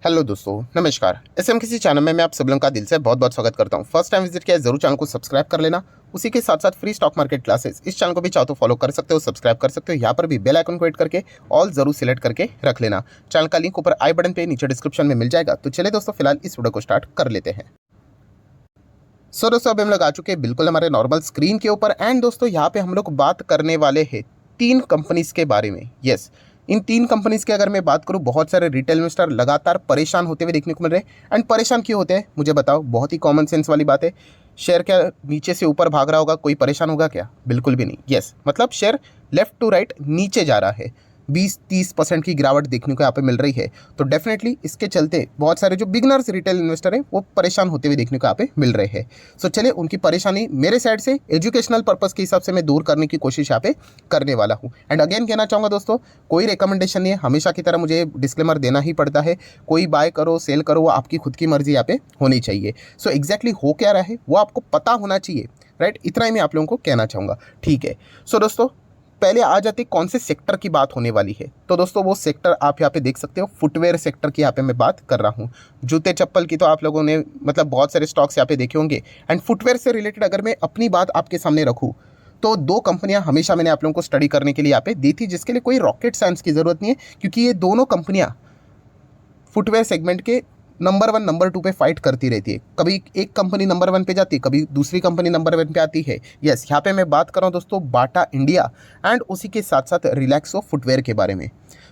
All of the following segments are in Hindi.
हेलो दोस्तों, नमस्कार। एसएम किसी चैनल में मैं आप सब लोगों का दिल से बहुत बहुत स्वागत करता हूं। फर्स्ट टाइम विजिट किया है, जरूर चैनल को सब्सक्राइब कर लेना। उसी के साथ साथ फ्री स्टॉक मार्केट क्लासेस इस चैनल को भी चाहो तो फॉलो कर सकते हो, सब्सक्राइब कर सकते हो। यहाँ पर भी बेल आइकन को हिट करके ऑल जरूर सिलेक्ट करके रख लेना। चैनल का लिंक ऊपर आई बटन पे नीचे डिस्क्रिप्शन में मिल जाएगा। तो चले दोस्तों, फिलहाल इस वीडियो को स्टार्ट कर लेते हैं। सो दोस्तों, अभी हम लोग आ चुके हैं बिल्कुल हमारे नॉर्मल स्क्रीन के ऊपर। एंड दोस्तों, यहाँ पे हम लोग बात करने वाले हैं 3 कंपनीज के बारे में। यस, इन 3 कंपनीज की अगर मैं बात करूँ, बहुत सारे रिटेल इन्वेस्टर लगातार परेशान होते हुए देखने को मिल रहे हैं। एंड परेशान क्यों होते हैं मुझे बताओ, बहुत ही कॉमन सेंस वाली बात है। शेयर क्या नीचे से ऊपर भाग रहा होगा, कोई परेशान होगा क्या? बिल्कुल भी नहीं। यस, मतलब शेयर लेफ्ट टू राइट नीचे जा रहा है। 20-30% की गिरावट देखने को यहाँ पे मिल रही है। तो डेफिनेटली इसके चलते बहुत सारे जो बिगनर्स रिटेल इन्वेस्टर हैं वो परेशान होते हुए देखने को यहाँ पे मिल रहे हैं। सो चलिए, उनकी परेशानी मेरे साइड से एजुकेशनल पर्पस के हिसाब से मैं दूर करने की कोशिश यहाँ पे करने वाला हूँ। एंड अगेन कहना चाहूँगा दोस्तों, कोई रिकमेंडेशन नहीं है। हमेशा की तरह मुझे डिस्क्लेमर देना ही पड़ता है। कोई बाय करो सेल करो, वो आपकी खुद की मर्जी यहाँ पे होनी चाहिए। सो एग्जैक्टली हो क्या रहा है वो आपको पता होना चाहिए, राइट? इतना ही मैं आप लोगों को कहना चाहूँगा, ठीक है? सो दोस्तों, पहले आ जाते कौन से सेक्टर की बात होने वाली है। तो दोस्तों, वो सेक्टर आप यहाँ पे देख सकते हो, फुटवेयर सेक्टर की यहाँ पे मैं बात कर रहा हूँ। जूते चप्पल की तो आप लोगों ने मतलब बहुत सारे स्टॉक्स यहाँ पे देखे होंगे। एंड फुटवेयर से रिलेटेड अगर मैं अपनी बात आपके सामने रखूँ तो 2 कंपनियां हमेशा मैंने आप लोगों को स्टडी करने के लिए यहाँ पे दी थी, जिसके लिए कोई रॉकेट साइंस की ज़रूरत नहीं है, क्योंकि ये दोनों कंपनियां फुटवेयर सेगमेंट के नंबर 1 नंबर 2 पे फाइट करती रहती है। कभी एक कंपनी नंबर 1 पे जाती है, कभी दूसरी कंपनी नंबर 1 पे आती है। यस, यहाँ पे मैं बात कर रहा हूँ दोस्तों बाटा इंडिया एंड उसी के साथ साथ रिलैक्सो फुटवेयर के बारे में।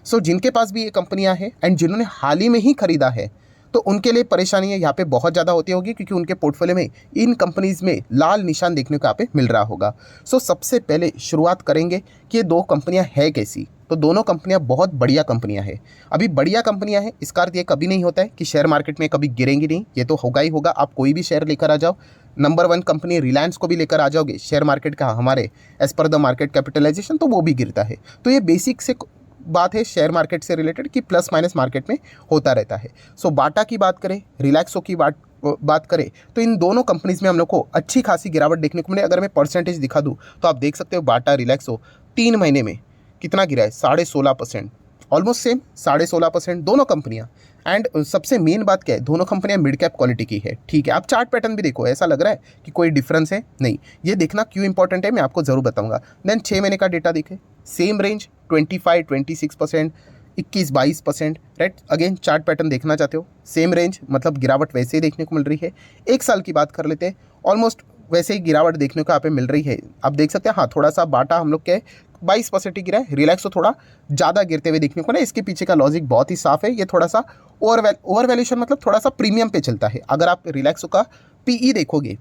सो जिनके पास भी ये कंपनियाँ हैं एंड जिन्होंने हाल ही में ही खरीदा है, तो उनके लिए परेशानी है यहाँ पे बहुत ज़्यादा होती होगी, क्योंकि उनके पोर्टफोलियो में इन कंपनीज़ में लाल निशान देखने को यहाँ पे मिल रहा होगा। सो सबसे पहले शुरुआत करेंगे कि ये 2 कंपनियाँ है कैसी। तो दोनों कंपनियां बहुत बढ़िया कंपनियां हैं। अभी बढ़िया कंपनियां हैं, इसका अर्थ ये कभी नहीं होता है कि शेयर मार्केट में कभी गिरेंगी नहीं। ये तो होगा ही होगा। आप कोई भी शेयर लेकर आ जाओ, नंबर 1 कंपनी रिलायंस को भी लेकर आ जाओगे शेयर मार्केट का हमारे as per the market capitalisation, तो वो भी गिरता है। तो ये बेसिक से बात है शेयर मार्केट से रिलेटेड कि प्लस माइनस मार्केट में होता रहता है। सो बाटा की बात करें, रिलैक्सो की बात करें, तो इन दोनों कंपनीज में हम लोग को अच्छी खासी गिरावट देखने को मिले। अगर मैं परसेंटेज दिखा दूँ तो आप देख सकते हो, बाटा रिलैक्सो 3 महीने में कितना गिरा है? 16.5%, ऑलमोस्ट सेम 16.5% दोनों कंपनियां। एंड सबसे मेन बात क्या है, दोनों कंपनियां मिड कैप क्वालिटी की है, ठीक है? आप चार्ट पैटर्न भी देखो, ऐसा लग रहा है कि कोई डिफरेंस है? नहीं। ये देखना क्यों इंपॉर्टेंट है मैं आपको जरूर बताऊंगा। देन 6 महीने का डेटा दिखे, same range 25-26%, 21-22%, right? Again chart pattern देखना चाहते हो, सेम रेंज, मतलब गिरावट वैसे ही देखने को मिल रही है। 1 साल की बात कर लेते हैं, ऑलमोस्ट वैसे ही गिरावट देखने को यहाँ पे मिल रही है। आप देख सकते हैं, हाँ थोड़ा सा बाटा हम लोग के 22% ही गिरा है, रिलैक्सो थोड़ा ज़्यादा गिरते हुए देखने को ना। इसके पीछे का लॉजिक बहुत ही साफ है। ये थोड़ा सा ओवर वैल्यूएशन, मतलब थोड़ा सा प्रीमियम पे चलता है। अगर आप रिलैक्सो का पीई देखोगे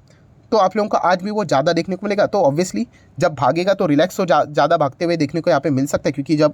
तो आप लोगों का आज भी वो ज़्यादा देखने को मिलेगा। तो ऑब्वियसली जब भागेगा तो रिलैक्सो ज़्यादा भागते हुए देखने को यहाँ पे मिल सकता है, क्योंकि जब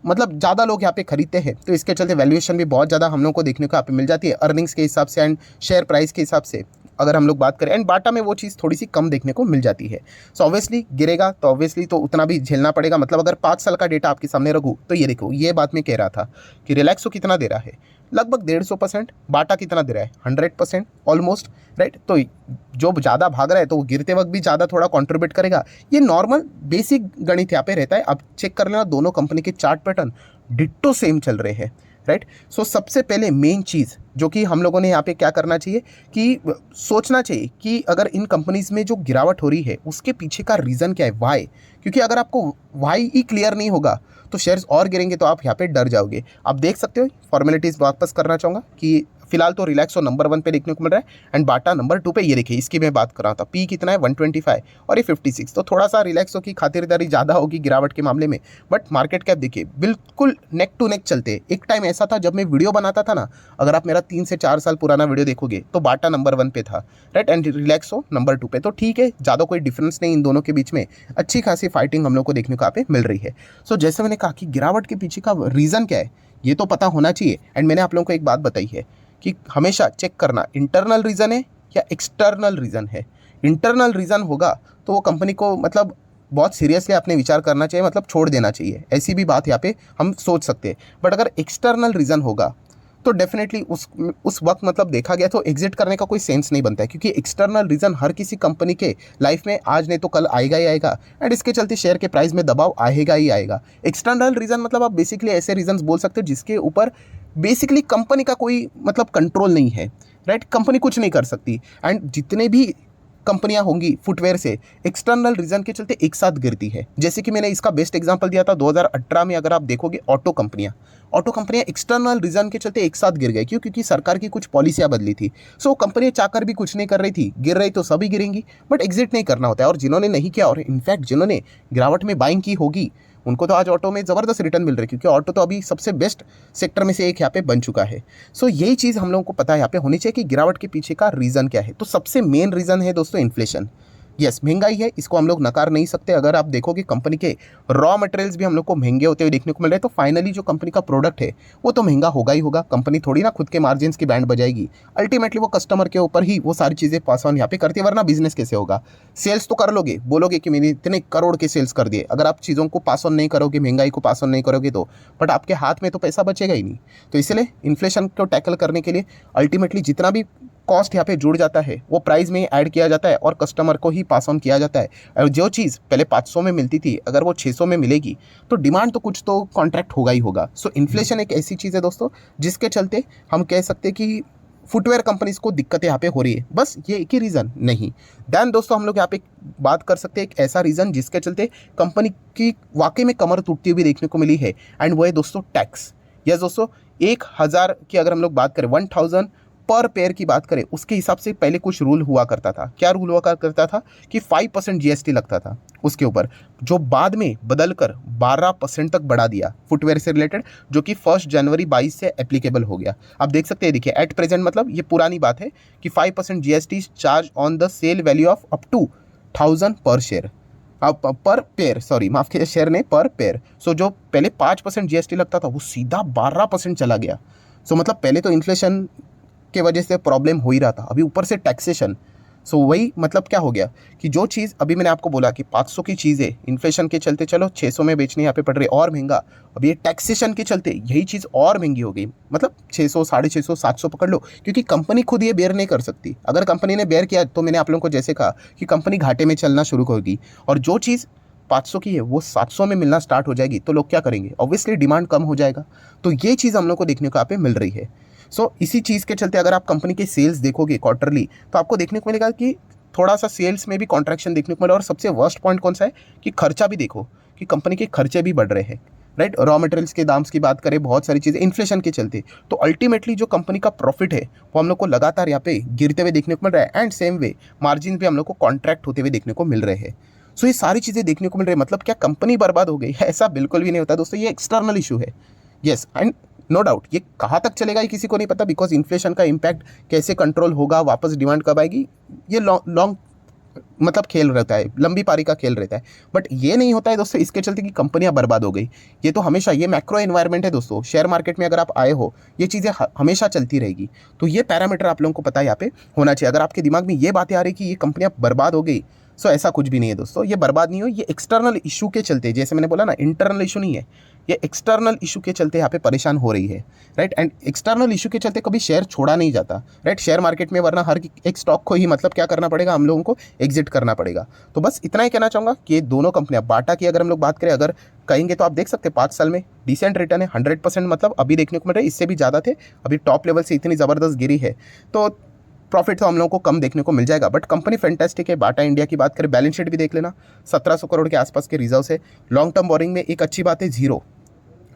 मतलब ज़्यादा लोग यहाँ पे खरीदते हैं तो इसके चलते वैल्यूएशन भी बहुत ज़्यादा हम लोग को देखने को यहाँ पे मिल जाती है, अर्निंग्स के हिसाब से एंड शेयर प्राइस के हिसाब से अगर हम लोग बात करें। एंड बाटा में वो चीज़ थोड़ी सी कम देखने को मिल जाती है। सो ऑब्वियसली गिरेगा तो ऑब्वियसली तो उतना भी झेलना पड़ेगा। मतलब अगर 5 साल का डेटा आपके सामने रखूँ तो ये देखो, ये बात मैं कह रहा था कि रिलैक्सो कितना दे रहा है, लगभग 150%। बाटा कितना दे रहा है? 100% ऑलमोस्ट, राइट? तो जो ज़्यादा भाग रहा है तो वो गिरते वक्त भी ज़्यादा थोड़ा कॉन्ट्रीब्यूट करेगा। ये नॉर्मल बेसिक गणित यहाँ पे रहता है। आप चेक कर लेना, दोनों कंपनी के चार्ट पैटर्न डिट्टो सेम चल रहे हैं, राइट? सो सबसे पहले मेन चीज़ जो कि हम लोगों ने यहाँ पे क्या करना चाहिए कि सोचना चाहिए कि अगर इन कंपनीज़ में जो गिरावट हो रही है उसके पीछे का रीज़न क्या है, वाई। क्योंकि अगर आपको वाई ही क्लियर नहीं होगा तो शेयर्स और गिरेंगे तो आप यहाँ पे डर जाओगे। आप देख सकते हो, फॉर्मेलिटीज़ वापस करना चाहूँगा कि फिलहाल तो रिलैक्सो नंबर 1 पे देखने को मिल रहा है एंड बाटा नंबर 2 पे। ये देखिए, इसकी मैं बात कर रहा था, पी कितना है? 125 और ये 56। तो थोड़ा सा रिलैक्सो की खातिरदारी ज़्यादा होगी गिरावट के मामले में। बट मार्केट कैप देखिए बिल्कुल नेक टू नेक चलते हैं। एक टाइम ऐसा था जब मैं वीडियो बनाता था ना, अगर आप मेरा 3 से 4 साल पुराना वीडियो देखोगे तो बाटा नंबर 1 पे था, राइट? एंड रिलैक्सो नंबर 2 पे। तो ठीक है, ज़्यादा कोई डिफरेंस नहीं इन दोनों के बीच में। अच्छी खासी फाइटिंग हम लोग को देखने को यहाँ पे मिल रही है। सो जैसे मैंने कहा कि गिरावट के पीछे का रीज़न क्या है ये तो पता होना चाहिए। एंड मैंने आप लोगों को एक बात बताई है कि हमेशा चेक करना इंटरनल रीज़न है या एक्सटर्नल रीज़न है। इंटरनल रीज़न होगा तो वो कंपनी को मतलब बहुत सीरियसली आपने विचार करना चाहिए, मतलब छोड़ देना चाहिए, ऐसी भी बात यहाँ पे हम सोच सकते हैं। बट अगर एक्सटर्नल रीज़न होगा तो डेफिनेटली उस वक्त मतलब देखा गया तो एग्जिट करने का कोई सेंस नहीं बनता है, क्योंकि एक्सटर्नल रीज़न हर किसी कंपनी के लाइफ में आज नहीं तो कल आएगा ही आएगा। एंड इसके चलते शेयर के प्राइस में दबाव आएगा ही आएगा। एक्सटर्नल रीज़न मतलब आप बेसिकली ऐसे रीजंस बोल सकते हो जिसके ऊपर बेसिकली कंपनी का कोई मतलब कंट्रोल नहीं है, राइट। कंपनी कुछ नहीं कर सकती। एंड जितने भी कंपनियां होंगी फुटवेयर से एक्सटर्नल रीजन के चलते एक साथ गिरती है। जैसे कि मैंने इसका बेस्ट एग्जांपल दिया था 2018 में, अगर आप देखोगे ऑटो कंपनियां एक्सटर्नल रीजन के चलते एक साथ गिर गई। क्यों? क्योंकि सरकार की कुछ पॉलिसियां बदली थी। सो कंपनियां चाहकर भी कुछ नहीं कर रही थी, गिर रही तो सभी गिरेंगी, बट एग्जिट नहीं करना होता है। और जिन्होंने नहीं किया, और इनफैक्ट जिन्होंने गिरावट में बाइंग की होगी, उनको तो आज ऑटो में ज़बरदस्त रिटर्न मिल रही है, क्योंकि ऑटो तो अभी सबसे बेस्ट सेक्टर में से एक यहाँ पे बन चुका है। सो यही चीज़ हम लोगों को पता है यहाँ पे होनी चाहिए कि गिरावट के पीछे का रीज़न क्या है। तो सबसे मेन रीज़न है दोस्तों इन्फ्लेशन। यस, महंगाई है, इसको हम लोग नकार नहीं सकते। अगर आप देखोगे कंपनी के रॉ मटेरियल्स भी हम लोग को महंगे होते हुए देखने को मिल रहे हैं, तो फाइनली जो कंपनी का प्रोडक्ट है वो तो महंगा होगा ही होगा। कंपनी थोड़ी ना खुद के मार्जिन्स की बैंड बजाएगी, अल्टीमेटली वो कस्टमर के ऊपर ही वो सारी चीज़ें पास ऑन यहाँ पे करती है, वरना बिजनेस कैसे होगा। सेल्स तो कर लोगे, बोलोगे कि मैंने इतने करोड़ के सेल्स कर दिए, अगर आप चीज़ों को पास ऑन नहीं करोगे, महंगाई को पास ऑन नहीं करोगे तो, बट आपके हाथ में तो पैसा बचेगा ही नहीं। तो इसलिए इन्फ्लेशन को टैकल करने के लिए अल्टीमेटली जितना भी कॉस्ट यहाँ पे जुड़ जाता है वो प्राइस में ऐड किया जाता है और कस्टमर को ही पास ऑन किया जाता है। और जो चीज़ पहले 500 में मिलती थी, अगर वो 600 में मिलेगी तो डिमांड तो कुछ तो कॉन्ट्रैक्ट होगा ही होगा। सो इन्फ्लेशन एक ऐसी चीज़ है दोस्तों जिसके चलते हम कह सकते हैं कि फुटवेयर कंपनीज को दिक्कतें यहाँ पे हो रही है। बस ये एक ही रीज़न नहीं। देन दोस्तों हम लोग यहाँ पे बात कर सकते हैं एक ऐसा रीज़न जिसके चलते कंपनी की वाकई में कमर टूटती हुई देखने को मिली है, एंड वो है दोस्तों टैक्स। यस दोस्तों, 1000 की अगर हम लोग बात करें, 1000 पर पेयर की बात करें, उसके हिसाब से पहले कुछ रूल हुआ करता था। क्या रूल हुआ करता था कि 5% जीएसटी लगता था उसके ऊपर, जो बाद में बदलकर 12% तक बढ़ा दिया फुटवेयर से रिलेटेड, जो कि 1 जनवरी 22 से एप्लीकेबल हो गया। आप देख सकते हैं, देखिए एट प्रेजेंट मतलब ये पुरानी बात है कि 5% GST charge on the sale value of up to 1000 पर शेयर, पर पेयर, सॉरी माफ कीजिए, शेयर ने पर पेयर। सो जो पहले 5% जीएसटी लगता था वो सीधा 12% चला गया। सो मतलब पहले तो इन्फ्लेशन के वजह से प्रॉब्लम हो ही रहा था, अभी ऊपर से टैक्सेशन। सो वही मतलब क्या हो गया कि जो चीज़ अभी मैंने आपको बोला कि 500 की चीज़ें इन्फ्लेशन के चलते चलो 600 में बेचनी यहाँ पे पड़ रही और महंगा, अब ये टैक्सेशन के चलते यही चीज़ और महंगी हो गई। मतलब 600, 650, 700 पकड़ लो, क्योंकि कंपनी खुद ये बेयर नहीं कर सकती। अगर कंपनी ने बेयर किया तो मैंने आप लोगों को जैसे कहा कि कंपनी घाटे में चलना शुरू होगी, और जो चीज़ 500 की है वो 700 में मिलना स्टार्ट हो जाएगी, तो लोग क्या करेंगे? ऑब्वियसली डिमांड कम हो जाएगा। तो ये चीज़ हम लोग को देखने को यहाँ पे मिल रही है। सो इसी चीज़ के चलते अगर आप कंपनी के सेल्स देखोगे क्वार्टरली, तो आपको देखने को मिलेगा कि थोड़ा सा सेल्स में भी कॉन्ट्रैक्शन देखने को मिला। और सबसे वर्स्ट पॉइंट कौन सा है कि खर्चा भी देखो कि कंपनी के खर्चे भी बढ़ रहे हैं, राइट। रॉ मटेरियल्स के दाम्स की बात करें, बहुत सारी चीज़ें इन्फ्लेशन के चलते, तो अल्टीमेटली जो कंपनी का प्रॉफिट है वो हम लोग को लगातार यहाँ पे गिरते हुए देखने को मिल रहा है। एंड सेम वे मार्जिन भी हम लोग को कॉन्ट्रैक्ट होते हुए देखने को मिल रहे हैं। सो ये सारी चीज़ें देखने को मिल रही है। मतलब क्या कंपनी बर्बाद हो गई? ऐसा बिल्कुल भी नहीं होता दोस्तों, ये एक्सटर्नल इशू है। यस, एंड नो डाउट ये कहाँ तक चलेगा ये किसी को नहीं पता, बिकॉज इन्फ्लेशन का इम्पैक्ट कैसे कंट्रोल होगा, वापस डिमांड कब आएगी, ये लॉन्ग मतलब खेल रहता है, लंबी पारी का खेल रहता है। बट ये नहीं होता है दोस्तों इसके चलते कि कंपनियां बर्बाद हो गई। ये तो हमेशा, ये मैक्रो एनवायरनमेंट है दोस्तों, शेयर मार्केट में अगर आप आए हो ये चीज़ें हमेशा चलती रहेगी। तो ये पैरामीटर आप लोगों को पता है यहाँ पे होना चाहिए। अगर आपके दिमाग में ये बातें आ रही कि ये कंपनियां बर्बाद हो गई, सो ऐसा कुछ भी नहीं है दोस्तों, ये बर्बाद नहीं हो, ये एक्सटर्नल इशू के चलते, जैसे मैंने बोला ना इंटरनल इशू नहीं है, ये एक्सटर्नल इशू के चलते यहाँ पे परेशान हो रही है, राइट। एंड एक्सटर्नल इशू के चलते कभी शेयर छोड़ा नहीं जाता, राइट, शेयर मार्केट में, वरना हर एक स्टॉक को ही मतलब क्या करना पड़ेगा, हम लोगों को एग्जिट करना पड़ेगा। तो बस इतना ही कहना चाहूँगा कि ये दोनों कंपनियां, बाटा की अगर हम लोग बात करें, अगर कहेंगे तो आप देख सकते हैं 5 साल में डिसेंट रिटर्न है, 100%, मतलब अभी देखने को मिल रहा है, इससे भी ज़्यादा थे, अभी टॉप लेवल से इतनी ज़बरदस्त गिरी है, तो प्रॉफिट तो हम लोगों को कम देखने को मिल जाएगा। बट कंपनी फैंटास्टिक है। बाटा इंडिया की बात करें, बैलेंस शीट भी देख लेना, 1700 करोड़ के आसपास के रिजर्व है। लॉन्ग टर्म बोरिंग में एक अच्छी बात है, जीरो।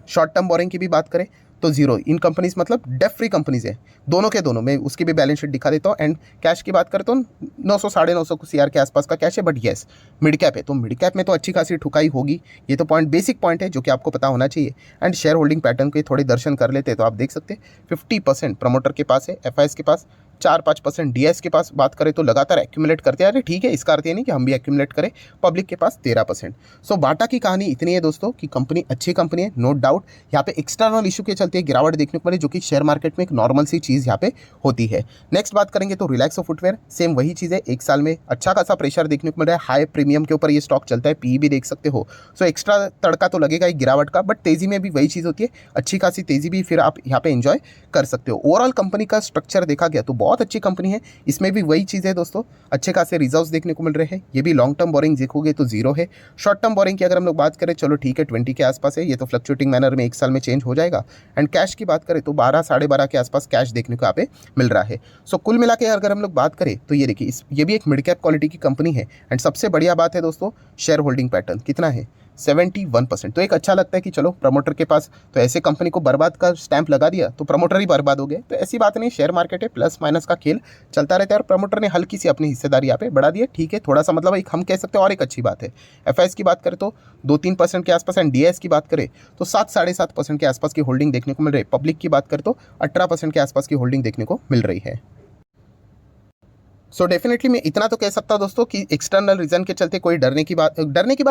शॉर्ट टर्म बोरिंग की भी बात करें तो जीरो। इन कंपनीज मतलब डेट फ्री कंपनीज है, दोनों के दोनों। मैं उसकी भी बैलेंस शीट दिखा देता हूँ। एंड कैश की बात करें तो 900 950 CR के आसपास का कैश है। बट येस, मिड कैप है, तो मिड कैप में तो अच्छी खासी ठुकाई होगी। ये तो पॉइंट, बेसिक पॉइंट है जो कि आपको पता होना चाहिए। एंड शेयर होल्डिंग पैटर्न के थोड़े दर्शन कर लेते हैं तो आप देख सकते हैं 50% प्रमोटर के पास है, FIS के पास 4-5% DS के पास बात करें तो लगातार एक्यूमुलेट करते हैं। अरे ठीक है, इसका अर्थ ये नहीं कि हम भी एक्यूमुलेट करें। पब्लिक के पास 13%। सो बाटा की कहानी इतनी है दोस्तों कि कंपनी अच्छी कंपनी है, नो डाउट। यहाँ पे एक्सटर्नल इशू के चलते गिरावट देखने को मिली, जो कि शेयर मार्केट में एक नॉर्मल सी चीज़ यहाँ पे होती है। नेक्स्ट बात करेंगे तो रिलैक्सो फुटवेयर, सेम वही चीज़ है। एक साल में अच्छा खासा प्रेशर देखने को मिल रहा है, हाई प्रीमियम के ऊपर ये स्टॉक चलता है, PE भी देख सकते हो। सो एक्स्ट्रा तड़का तो लगेगा एक गिरावट का, बट तेज़ी में भी वही चीज़ होती है, अच्छी खासी तेज़ी भी फिर आप यहाँ पे एंजॉय कर सकते हो। ओवरऑल कंपनी का स्ट्रक्चर देखा गया तो बहुत अच्छी कंपनी है। इसमें भी वही चीज़ है दोस्तों, अच्छे खासे रिजर्व्स देखने को मिल रहे हैं। ये भी लॉन्ग टर्म बोरिंग देखोगे तो जीरो है। शॉर्ट टर्म बोरिंग की अगर हम लोग बात करें, चलो ठीक है 20 के आसपास है, ये तो फ्लक्चुएटिंग मैनर में 1 साल में चेंज हो जाएगा। एंड कैश की बात करें तो 12 साढ़े 12 के आसपास कैश देखने को यहाँ पे मिल रहा है। सो कुल मिला के अगर हम लोग बात करें तो ये देखिए, ये भी एक मिड कैप क्वालिटी की कंपनी है। एंड सबसे बढ़िया बात है दोस्तों, शेयर होल्डिंग पैटर्न कितना है, 71%। तो एक अच्छा लगता है कि चलो प्रमोटर के पास तो ऐसे कंपनी को बर्बाद का स्टैंप लगा दिया तो प्रमोटर ही बर्बाद हो गए। तो ऐसी बात नहीं, शेयर मार्केट है, प्लस माइनस का खेल चलता रहता है और प्रमोटर ने हल्की सी अपनी हिस्सेदारी यहाँ पे बढ़ा दी है। ठीक है, थोड़ा सा मतलब एक हम कह सकते हैं। और एक अच्छी बात है, एफआईएस की बात करें तो 2-3% के आसपास, एंड डीएस की बात करें तो 7-7.5% के आसपास की होल्डिंग देखने को मिल रही है। पब्लिक की बात करें तो 18% के आसपास की होल्डिंग देखने को मिल रही है। सो डेफिनेटली मैं इतना तो कह सकता हूं दोस्तों कि एक्सटर्नल रीजन के चलते कोई डरने की बात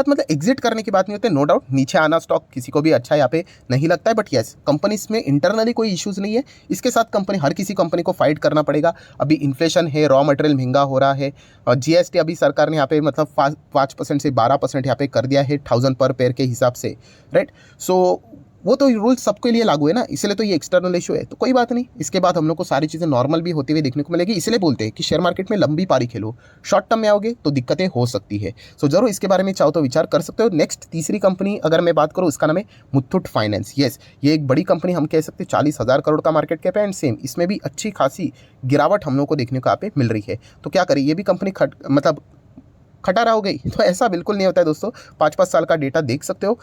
मतलब एग्जिट करने की बात नहीं होती। नो डाउट नीचे आना स्टॉक किसी को भी अच्छा यहाँ पे नहीं लगता है, बट यस कंपनी में इंटरनली कोई इश्यूज नहीं है। इसके साथ कंपनी, हर किसी कंपनी को फाइट करना पड़ेगा। अभी इन्फ्लेशन है, रॉ मटेरियल महंगा हो रहा है, और जीएसटी अभी सरकार ने यहाँ पे मतलब 5% से 12% यहाँ पे कर दिया है 1000 पर पेयर के हिसाब से, राइट। सो वो तो रूल सबके लिए लागू है ना, इसलिए तो ये एक्सटर्नल इशू है। तो कोई बात नहीं, इसके बाद हम लोग को सारी चीज़ें नॉर्मल भी होती हुई देखने को मिलेगी। इसलिए बोलते हैं कि शेयर मार्केट में लंबी पारी खेलो, शॉर्ट टर्म में आओगे तो दिक्कतें हो सकती है। सो जरूर इसके बारे में चाहो तो विचार कर सकते हो। नेक्स्ट तीसरी कंपनी अगर मैं बात करूँ, उसका नाम है मुथूट फाइनेंस। येस, ये एक बड़ी कंपनी हम कह सकते हैं, 40,000 करोड़ का मार्केट कैप है। एंड सेम इसमें भी अच्छी खासी गिरावट हम लोग को देखने को यहाँ पे मिल रही है। तो क्या करें, ये भी कंपनी खटारा हो गई तो ऐसा बिल्कुल नहीं होता है दोस्तों। 5-5 साल का डेटा देख सकते हो।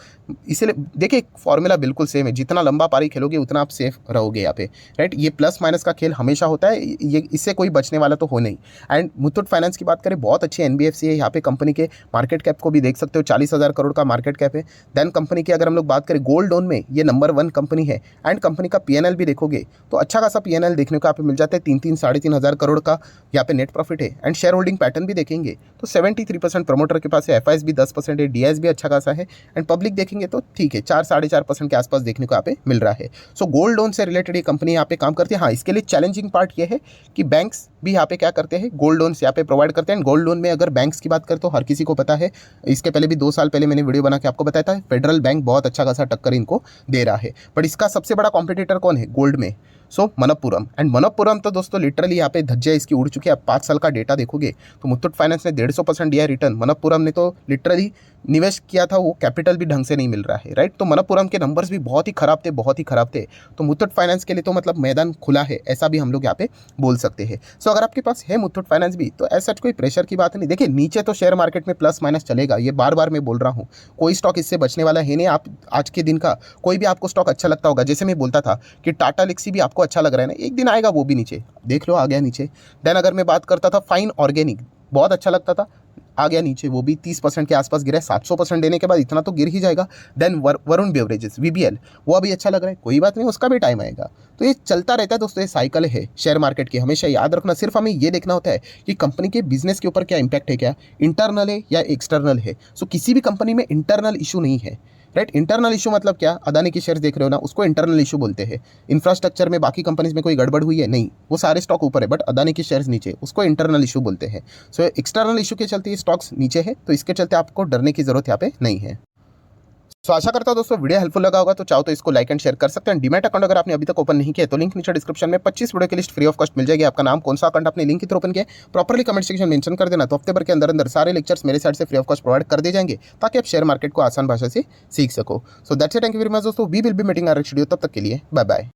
इसलिए देखिए, फॉर्मूला बिल्कुल सेम है, जितना लंबा पारी खेलोगे उतना आप सेफ रहोगे यहाँ पे, राइट। ये प्लस माइनस का खेल हमेशा होता है, ये इससे कोई बचने वाला तो हो नहीं। एंड मुथूट फाइनेंस की बात करें, बहुत अच्छी एनबीएफसी है। यहाँ पे कंपनी के मार्केट कैप को भी देख सकते हो, 40,000 करोड़ का मार्केट कैप है। देन कंपनी की अगर हम लोग बात करें, गोल्ड लोन में ये नंबर 1 कंपनी है। एंड कंपनी का पीएनएल भी देखोगे तो अच्छा खासा पीएनएल देखने को यहाँ पे मिल जाता है, 3-3 साढ़े 3,000 करोड़ का यहाँ पे नेट प्रॉफिट है। एंड शेयर होल्डिंग पैटर्न भी देखेंगे तो 73% प्रमोटर के पास है, एफआईएस भी 10% है, डीएस भी अच्छा खासा है। एंड पब्लिक देखेंगे तो ठीक है, 4-4.5% के आसपास देखने को यहाँ पे मिल रहा है। सो गोल्ड लोन से रिलेटेड ये कंपनी यहाँ पे काम करती है। हाँ, इसके लिए चैलेंजिंग पार्ट ये है कि बैंक्स भी यहाँ पे क्या करते हैं, गोल्ड लोन यहाँ पे प्रोवाइड करते हैं। गोल्ड लोन में अगर बैंक्स की बात करें तो हर किसी को पता है, इसके पहले भी 2 साल पहले मैंने वीडियो बना के आपको बताया था, फेडरल बैंक बहुत अच्छा खासा टक्कर इनको दे रहा है। बट इसका सबसे बड़ा कॉम्पिटिटर कौन है गोल्ड में? सो मनप्पुरम। एंड मनप्पुरम तो दोस्तों लिटरली यहाँ पे धज्जियां इसकी उड़ चुकी है। आप 5 साल का डेटा देखोगे तो मुथूट फाइनेंस ने 150% दिया है रिटर्न, मनप्पुरम ने तो लिटरली निवेश किया था, वो कैपिटल भी ढंग से नहीं मिल रहा है, राइट। तो मनप्पुरम के नंबर्स भी बहुत ही खराब थे। तो मुथूट फाइनेंस के लिए तो मतलब मैदान खुला है, ऐसा भी हम लोग यहाँ पे बोल सकते हैं। सो अगर आपके पास है मुथूट फाइनेंस भी, तो ऐसा कोई प्रेशर की बात नहीं। देखिए, नीचे तो शेयर मार्केट में प्लस माइनस चलेगा, ये बार बार मैं बोल रहा हूँ, कोई स्टॉक इससे बचने वाला है नहीं। आप आज के दिन का कोई भी आपको स्टॉक अच्छा लगता होगा, जैसे मैं बोलता था कि टाटा लिक्सी भी आपको अच्छा लग रहा है ना, एक दिन आएगा वो भी नीचे, देख लो आ गया नीचे। देन अगर मैं बात करता था फाइन ऑर्गेनिक, बहुत अच्छा लगता था, आ गया नीचे, वो भी 30% के आसपास गिरा है। 700% देने के बाद इतना तो गिर ही जाएगा। देन वरुण बेवरेजेस वीबीएल, वो अभी अच्छा लग रहा है, कोई बात नहीं, उसका भी टाइम आएगा। तो ये चलता रहता है दोस्तों, ये साइकिल है शेयर मार्केट की, हमेशा याद रखना। सिर्फ हमें ये देखना होता है कि कंपनी के बिजनेस के ऊपर क्या इंपैक्ट है, क्या इंटरनल है या एक्सटर्नल है। सो किसी भी कंपनी में इंटरनल इशू नहीं है, राइट। इंटरनल इशू मतलब क्या, अदानी की शेयर देख रहे हो ना, उसको इंटरनल इशू बोलते हैं। इंफ्रास्ट्रक्चर में बाकी कंपनीज में कोई गड़बड़ हुई है नहीं, वो सारे स्टॉक ऊपर है, बट अदानी की शेयर्स नीचे, उसको इंटरनल इशू बोलते हैं। सो एक्सटर्नल इशू के चलते ये स्टॉक्स नीचे है, तो इसके चलते आपको डरने की जरूरत यहाँ पे नहीं है। सो आशा करता हूं दोस्तों वीडियो हेल्पफुल लगा होगा, तो चाहो तो इसको लाइक एंड शेयर कर सकते हैं। डीमैट अकाउंट अगर आपने अभी तक ओपन नहीं किया तो लिंक नीचे डिस्क्रिप्शन में 25 वीडियो की लिस्ट फ्री ऑफ कॉस्ट मिल जाएगी। आपका नाम, कौन सा अकाउंट आपने लिंक के थ्रू ओपन किया, प्रॉपर्ली कमेंट सेक्शन मेंशन कर देना, तो हफ्ते भर के अंदर अंदर सारे लेक्चर्स मेरे साइड से फ्री ऑफ कॉस्ट प्रोवाइड कर दिए जाएंगे, ताकि आप शेयर मार्केट को आसान भाषा से सीख सको। So that's it, thank you very much दोस्तों, we will be meeting our next video, तब तक के लिए बाय बाय।